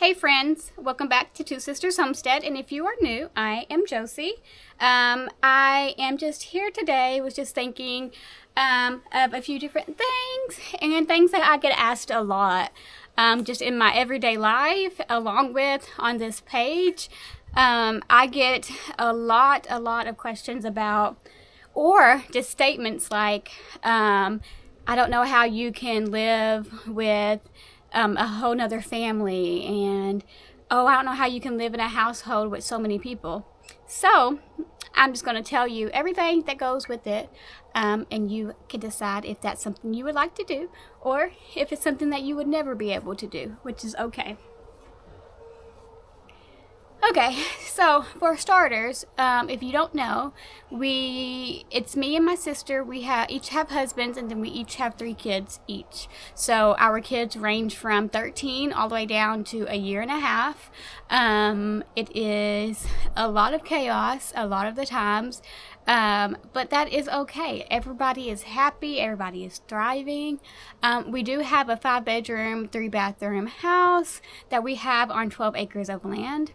Hey friends, welcome back to Two Sisters Homestead, and if you are new, I am Josie. I am just here today, was just thinking of a few different things, and things that I get asked a lot, just in my everyday life, along with on this page. I get a lot of questions about, or just statements like, I don't know how you can live with a whole nother family, and oh, I don't know how you can live in a household with so many people. So I'm just going to tell you everything that goes with it, and you can decide if that's something you would like to do or if it's something that you would never be able to do, which is okay. Okay, so for starters, if you don't know, it's me and my sister. We each have husbands, and then we each have 3 kids each. So our kids range from 13 all the way down to a year and a half. It is a lot of chaos a lot of the times, but that is okay. Everybody is happy. Everybody is thriving. We do have a 5-bedroom, 3-bathroom house that we have on 12 acres of land.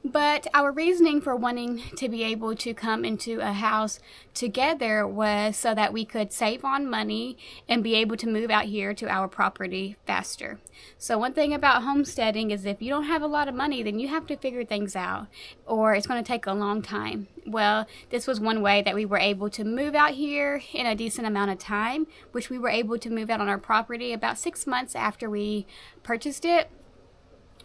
But our reasoning for wanting to be able to come into a house together was so that we could save on money and be able to move out here to our property faster. So one thing about homesteading is if you don't have a lot of money, then you have to figure things out, or it's going to take a long time. Well, this was one way that we were able to move out here in a decent amount of time, which we were able to move out on our property about 6 months after we purchased it,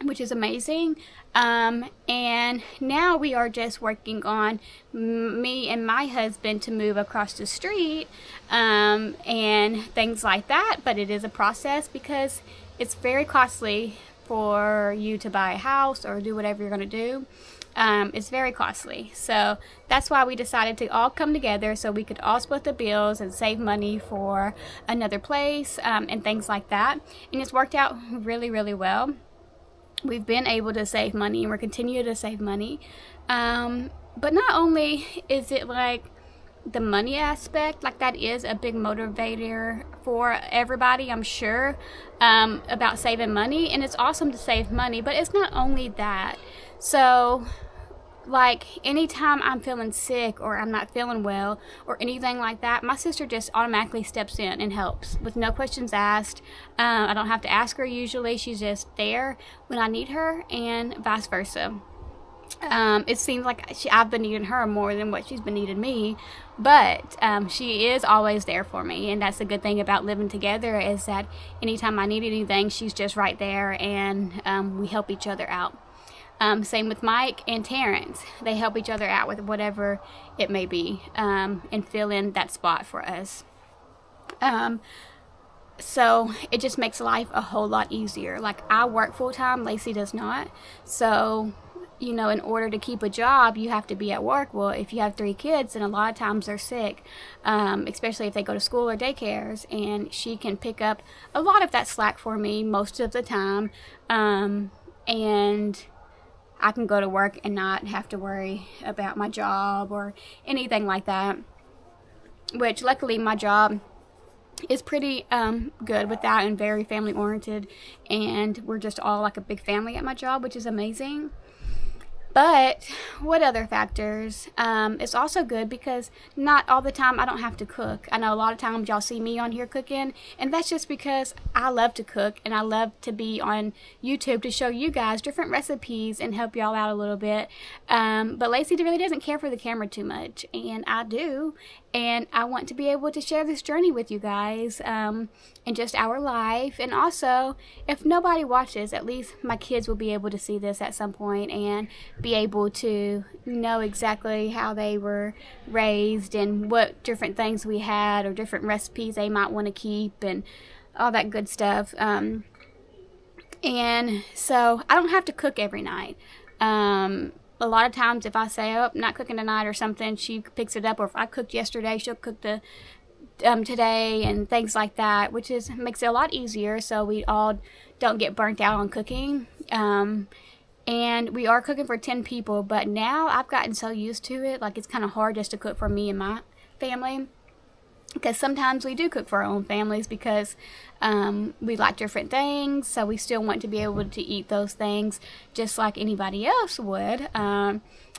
which is amazing. And now we are just working on me and my husband to move across the street, and things like that. But it is a process because it's very costly for you to buy a house or do whatever you're going to do. It's very costly. So that's why we decided to all come together so we could all split the bills and save money for another place, and things like that. And it's worked out really well. We've been able to save money, and we're continuing to save money. But not only is it like the money aspect, like that is a big motivator for everybody, I'm sure, about saving money. And it's awesome to save money, but it's not only that. So like anytime I'm feeling sick or I'm not feeling well or anything like that, my sister just automatically steps in and helps with no questions asked. I don't have to ask her usually. She's just there when I need her, and vice versa. It seems like I've been needing her more than what she's been needing me, but she is always there for me, and that's the good thing about living together, is that anytime I need anything, she's just right there, and we help each other out. Same with Mike and Terrence. They help each other out with whatever it may be, and fill in that spot for us. So it just makes life a whole lot easier. Like, I work full-time, Laci does not. So, in order to keep a job, you have to be at work. Well, if you have 3 kids, and a lot of times they're sick, especially if they go to school or daycares, and she can pick up a lot of that slack for me most of the time, and I can go to work and not have to worry about my job or anything like that, which luckily my job is pretty good with that and very family oriented, and we're just all like a big family at my job, which is amazing. But what other factors? It's also good because not all the time I don't have to cook. I know a lot of times y'all see me on here cooking, and that's just because I love to cook, and I love to be on YouTube to show you guys different recipes and help y'all out a little bit. But Laci really doesn't care for the camera too much, and I do. And I want to be able to share this journey with you guys, and just our life. And also, if nobody watches, at least my kids will be able to see this at some point and be able to know exactly how they were raised and what different things we had or different recipes they might want to keep and all that good stuff. And so I don't have to cook every night. A lot of times if I say, oh, not cooking tonight or something, she picks it up. Or if I cooked yesterday, she'll cook today and things like that, which makes it a lot easier so we all don't get burnt out on cooking. And we are cooking for 10 people, but now I've gotten so used to it, like it's kind of hard just to cook for me and my family. because sometimes we do cook for our own families because we like different things, so we still want to be able to eat those things just like anybody else would.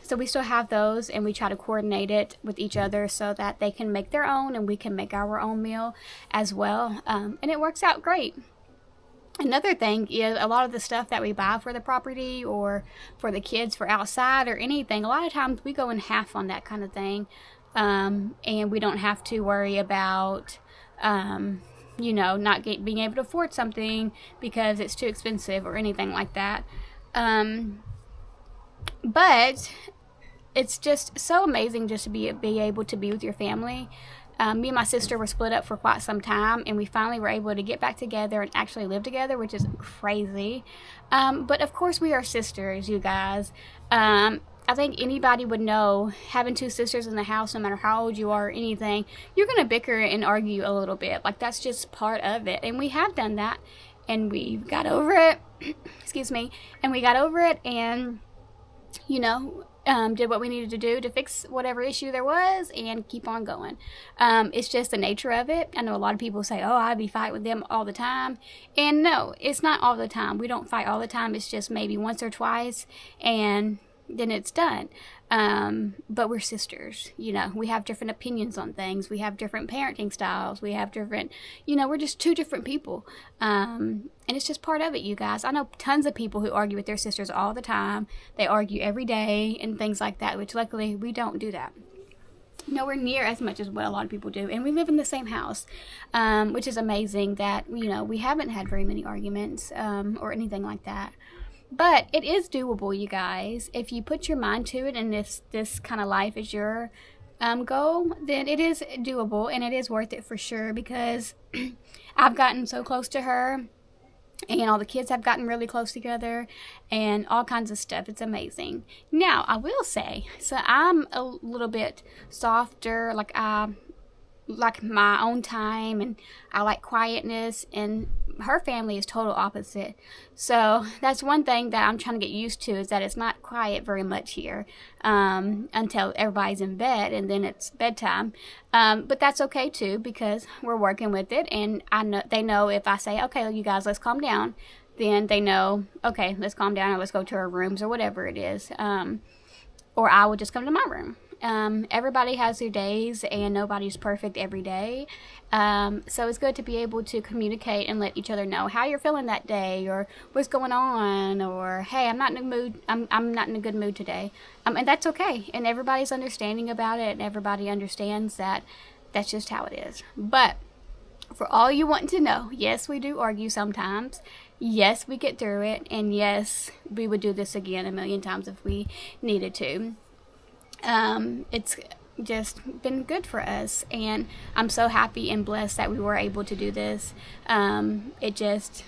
So we still have those, and we try to coordinate it with each other so that they can make their own and we can make our own meal as well, and it works out great. Another thing is a lot of the stuff that we buy for the property or for the kids for outside or anything, a lot of times we go in half on that kind of thing, and we don't have to worry about not being able to afford something because it's too expensive or anything like that. But it's just so amazing just to be able to be with your family. Me and my sister were split up for quite some time, and we finally were able to get back together and actually live together, which is crazy. But of course we are sisters, you guys. I think anybody would know, having two sisters in the house, no matter how old you are or anything, you're going to bicker and argue a little bit. Like, that's just part of it. And we have done that, and we got over it. Excuse me. And we got over it and, did what we needed to do to fix whatever issue there was and keep on going. It's just the nature of it. I know a lot of people say, oh, I'd be fighting with them all the time. And no, it's not all the time. We don't fight all the time. It's just maybe once or twice, and then it's done. But we're sisters, we have different opinions on things. We have different parenting styles. We have different, we're just two different people. And it's just part of it, you guys. I know tons of people who argue with their sisters all the time. They argue every day and things like that, which luckily we don't do that. Nowhere near as much as what a lot of people do. And we live in the same house, which is amazing that, we haven't had very many arguments, or anything like that. But it is doable, you guys. If you put your mind to it, and if this kind of life is your goal, then it is doable, and it is worth it for sure, because I've gotten so close to her, and all the kids have gotten really close together, and all kinds of stuff. It's amazing. Now, I will say, so I'm a little bit softer, like my own time, and I like quietness, and her family is total opposite. So that's one thing that I'm trying to get used to, is that it's not quiet very much here, until everybody's in bed, and then it's bedtime. But that's okay too, because we're working with it, and they know if I say, okay, you guys, let's calm down, then they know, okay, let's calm down, or let's go to our rooms, or whatever it is. Or I will just come to my room. Everybody has their days, and nobody's perfect every day. So it's good to be able to communicate and let each other know how you're feeling that day, or what's going on, or hey, I'm not in a mood. I'm not in a good mood today. And that's okay. And everybody's understanding about it, and everybody understands that that's just how it is. But for all you want to know, yes, we do argue sometimes. Yes, we get through it. And yes, we would do this again a million times if we needed to. It's just been good for us, and I'm so happy and blessed that we were able to do this. It just,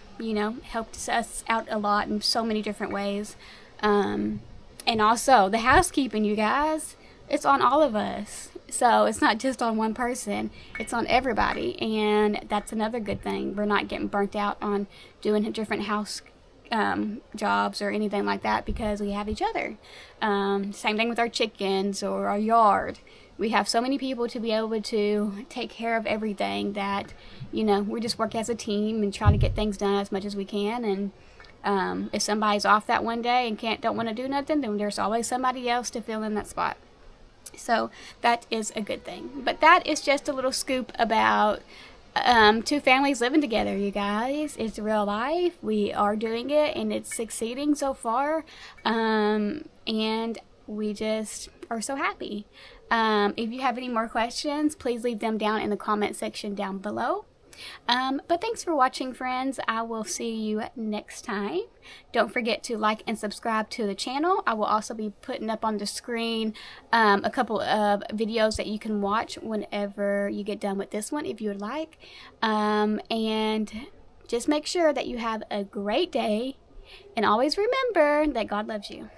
helped us out a lot in so many different ways. And also the housekeeping, you guys, it's on all of us. So it's not just on one person, it's on everybody. And that's another good thing. We're not getting burnt out on doing different house jobs or anything like that, because we have each other. Same thing with our chickens or our yard. We have so many people to be able to take care of everything that, we just work as a team and try to get things done as much as we can. And if somebody's off that one day and don't want to do nothing, then there's always somebody else to fill in that spot. So that is a good thing. But that is just a little scoop about two families living together, you guys. It's real life. We are doing it, and it's succeeding so far. And we just are so happy. If you have any more questions, please leave them down in the comment section down below. But thanks for watching, friends. I will see you next time. Don't forget to like and subscribe to the channel. I will also be putting up on the screen a couple of videos that you can watch whenever you get done with this one, if you would like. And just make sure that you have a great day, and always remember that God loves you.